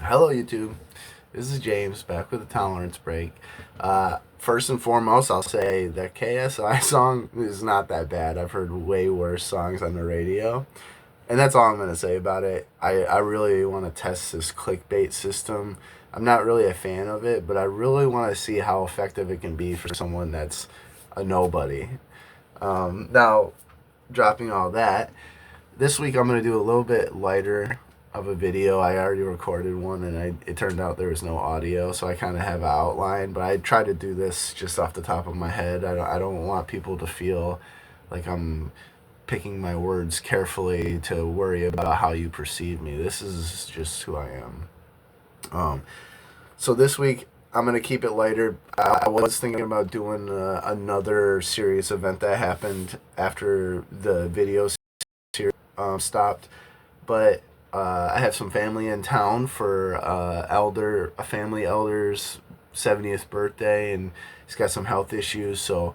Hello, YouTube. This is James back with the Tolerance Break. First and foremost, I'll say that KSI song is not that bad. I've heard way worse songs on the radio, and that's all I'm going to say about it. I really want to test this clickbait system. I'm not really a fan of it, but I really want to see how effective it can be for someone that's a nobody. Now, dropping all that, this week I'm going to do a little bit lighter of a video. I already recorded one, and it turned out there was no audio, so I kind of have an outline. But I try to do this just off the top of my head. I don't want people to feel like I'm picking my words carefully to worry about how you perceive me. This is just who I am. Um, so this week I'm gonna keep it lighter. I was thinking about doing another serious event that happened after the video series stopped, but I have some family in town for a family elder's 70th birthday, and he's got some health issues. So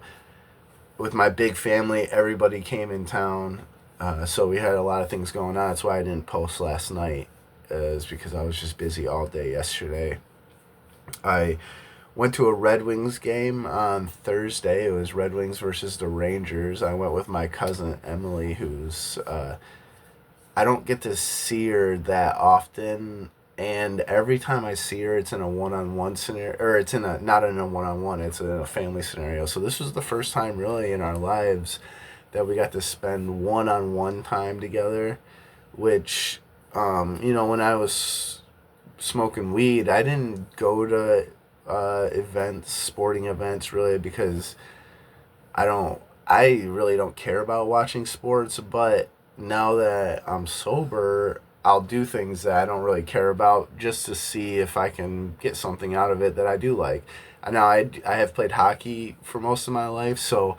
with my big family, everybody came in town. So we had a lot of things going on. That's why I didn't post last night, is because I was just busy all day yesterday. I went to a Red Wings game on Thursday. It was Red Wings versus the Rangers. I went with my cousin Emily, who's I don't get to see her that often, and every time I see her, it's in a one-on-one scenario, or it's in a not in a one-on-one, it's in a family scenario. So this was the first time really in our lives that we got to spend one-on-one time together, which when I was smoking weed, I didn't go to events, sporting events, really, because I really don't care about watching sports. But now that I'm sober, I'll do things that I don't really care about just to see if I can get something out of it that I do like. Now I have played hockey for most of my life, so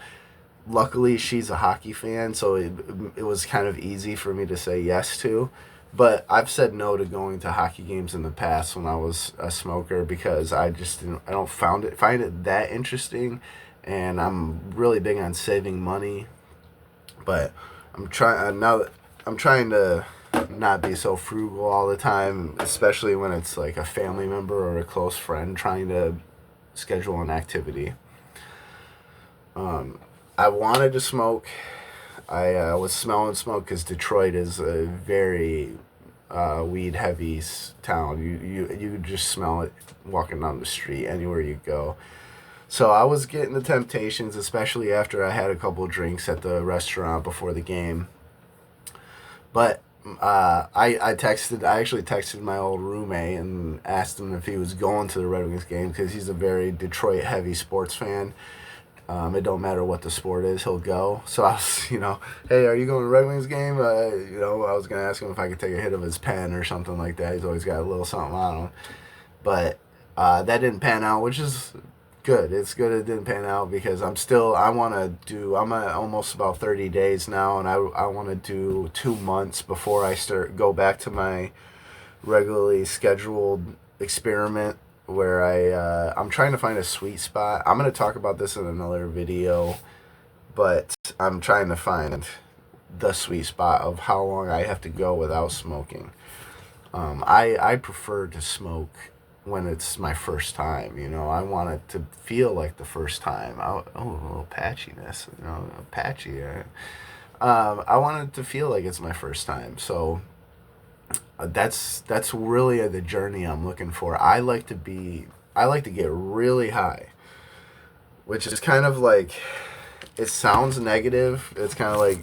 luckily she's a hockey fan, so it was kind of easy for me to say yes to. But I've said no to going to hockey games in the past when I was a smoker, because I don't find it that interesting, and I'm really big on saving money. But I'm trying to not be so frugal all the time, especially when it's like a family member or a close friend trying to schedule an activity. I wanted to smoke. I was smelling smoke because Detroit is a very weed heavy town. You just smell it walking down the street anywhere you go. So I was getting the temptations, especially after I had a couple drinks at the restaurant before the game. But I actually texted my old roommate and asked him if he was going to the Red Wings game, because he's a very Detroit heavy sports fan. It don't matter what the sport is, he'll go. So I was, hey, are you going to the Red Wings game? I was gonna ask him if I could take a hit of his pen or something like that. He's always got a little something on him, but that didn't pan out, which is good. It's good it didn't pan out, because I want to do. I'm at almost about 30 days now, and I want to do 2 months before I go back to my regularly scheduled experiment, where I'm trying to find a sweet spot. I'm gonna talk about this in another video, but I'm trying to find the sweet spot of how long I have to go without smoking. I prefer to smoke when it's my first time. I want it to feel like the first time. A little patchiness, patchy. I want it to feel like it's my first time. So that's really the journey I'm looking for. I like to get really high, which is kind of like, it sounds negative. It's kind of like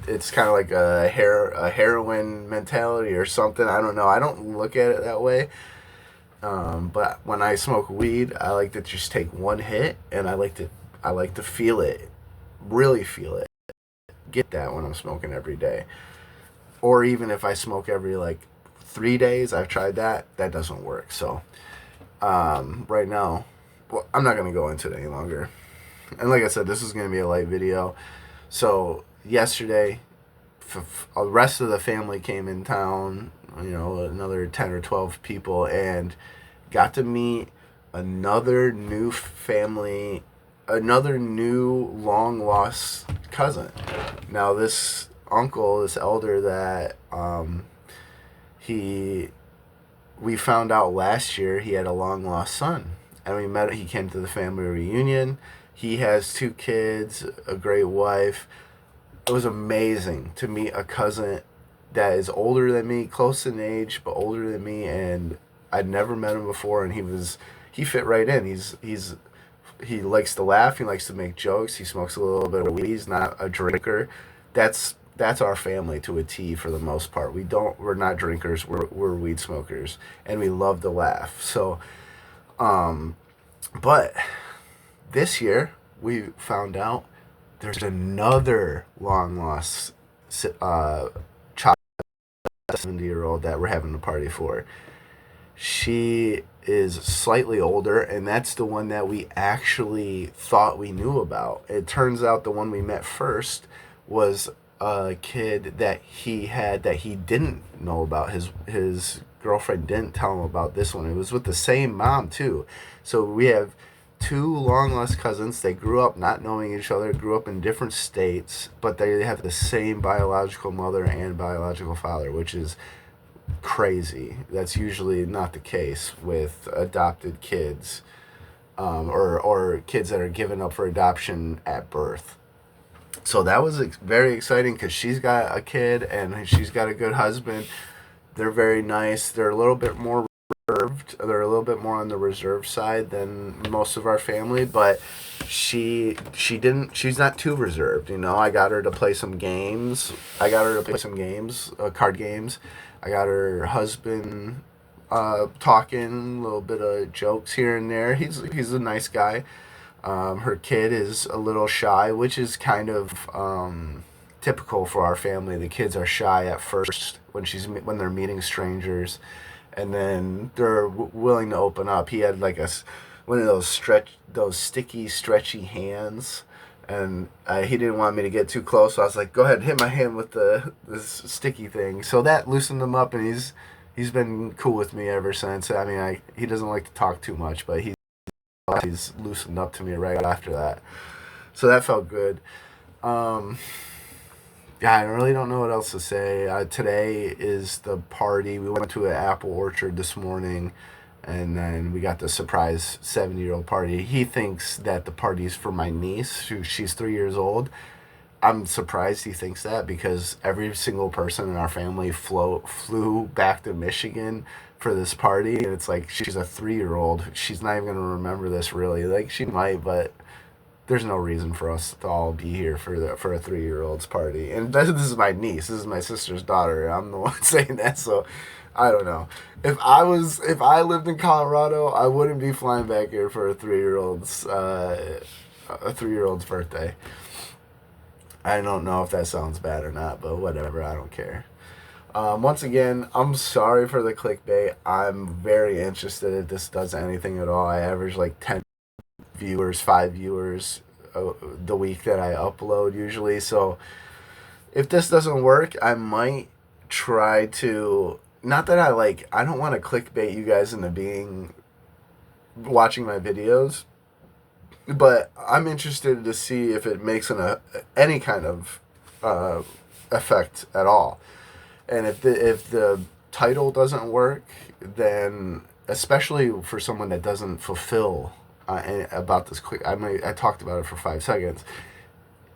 it's kind of like a heroin mentality or something. I don't know. I don't look at it that way. But when I smoke weed, I like to just take one hit, and I like to feel it, really feel it. Get that when I'm smoking every day, or even if I smoke every like 3 days. I've tried that. That doesn't work. So right now, well, I'm not gonna go into it any longer. And like I said, this is gonna be a light video. So yesterday, the rest of the family came in town. Another 10 or 12 people, and got to meet another new family, another new long lost cousin. Now this uncle, this elder that he we found out last year he had a long lost son, and we met. He came to the family reunion. He has 2 kids, a great wife. It was amazing to meet a cousin that is older than me, close in age, but older than me, and I'd never met him before, and he fit right in. He likes to laugh. He likes to make jokes. He smokes a little bit of weed. He's not a drinker. That's our family to a T for the most part. We're not drinkers. We're weed smokers, and we love to laugh. So, but this year we found out there's another long lost child, 70-year-old that we're having a party for. She is slightly older, and that's the one that we actually thought we knew about. It turns out the one we met first was a kid that he had that he didn't know about. His girlfriend didn't tell him about this one. It was with the same mom too. So we have 2 long lost cousins. They grew up not knowing each other, grew up in different states, but they have the same biological mother and biological father, which is crazy. That's usually not the case with adopted kids, or kids that are given up for adoption at birth. So that was very exciting because she's got a kid and she's got a good husband. They're very nice. They're a little bit more reserved. They're a little bit more on the reserved side than most of our family, but she's not too reserved. I got her to play some games. Card games. I got her husband talking, a little bit of jokes here and there. He's a nice guy. Her kid is a little shy, which is kind of typical for our family. The kids are shy at first when they're meeting strangers, and then they're willing to open up. He had like one of those sticky, stretchy hands, and he didn't want me to get too close. So I was like, "Go ahead, hit my hand with this sticky thing." So that loosened him up, and he's been cool with me ever since. I mean, he doesn't like to talk too much, but he's loosened up to me right after that. So that felt good. Yeah, I really don't know what else to say. Today is the party. We went to an apple orchard this morning, and then we got the surprise 70-year-old party. He thinks that the party's for my niece, she's 3 years old. I'm surprised he thinks that because every single person in our family flew back to Michigan for this party, and it's like she's a 3-year-old. She's not even going to remember this really. Like she might, but there's no reason for us to all be here for a 3-year-old's party. And this is my niece. This is my sister's daughter. I'm the one saying that, so I don't know. If I lived in Colorado, I wouldn't be flying back here for a 3-year-old's birthday. I don't know if that sounds bad or not, but whatever. I don't care. Once again, I'm sorry for the clickbait. I'm very interested if this does anything at all. I average like 10 viewers, 5 viewers the week that I upload usually. So if this doesn't work, I might try to, not that I don't want to clickbait you guys into watching my videos, but I'm interested to see if it makes any kind of effect at all. And if the title doesn't work, then especially for someone that doesn't fulfill about this I talked about it for 5 seconds.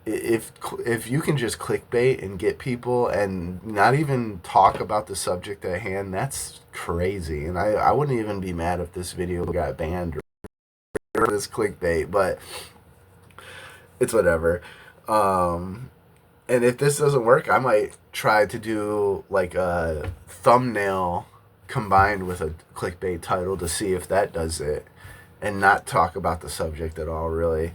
If you can just clickbait and get people and not even talk about the subject at hand, that's crazy. And I wouldn't even be mad if this video got banned or this clickbait, but it's whatever. And if this doesn't work, I might try to do like a thumbnail combined with a clickbait title to see if that does it, and not talk about the subject at all, really.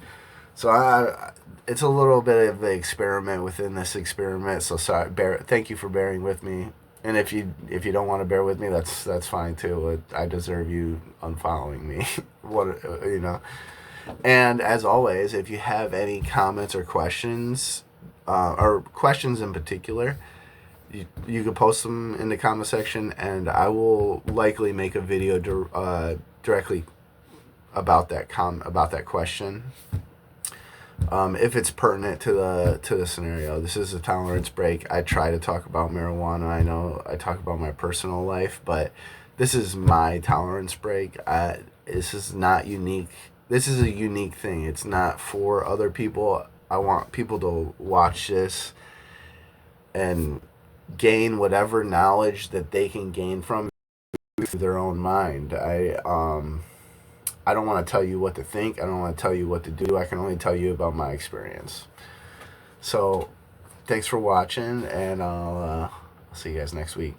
So it's a little bit of an experiment within this experiment. So sorry, thank you for bearing with me. And if you don't want to bear with me, that's fine too. I deserve you unfollowing me. And as always, if you have any comments or questions, or questions in particular, you can post them in the comment section, and I will likely make a video directly about that question. if it's pertinent to the scenario. This is a tolerance break. I try to talk about marijuana. I know I talk about my personal life, but this is my tolerance break. This is not unique. This is a unique thing. It's not for other people. I want people to watch this and gain whatever knowledge that they can gain from through their own mind. I don't want to tell you what to think. I don't want to tell you what to do. I can only tell you about my experience. So, thanks for watching, and I'll see you guys next week.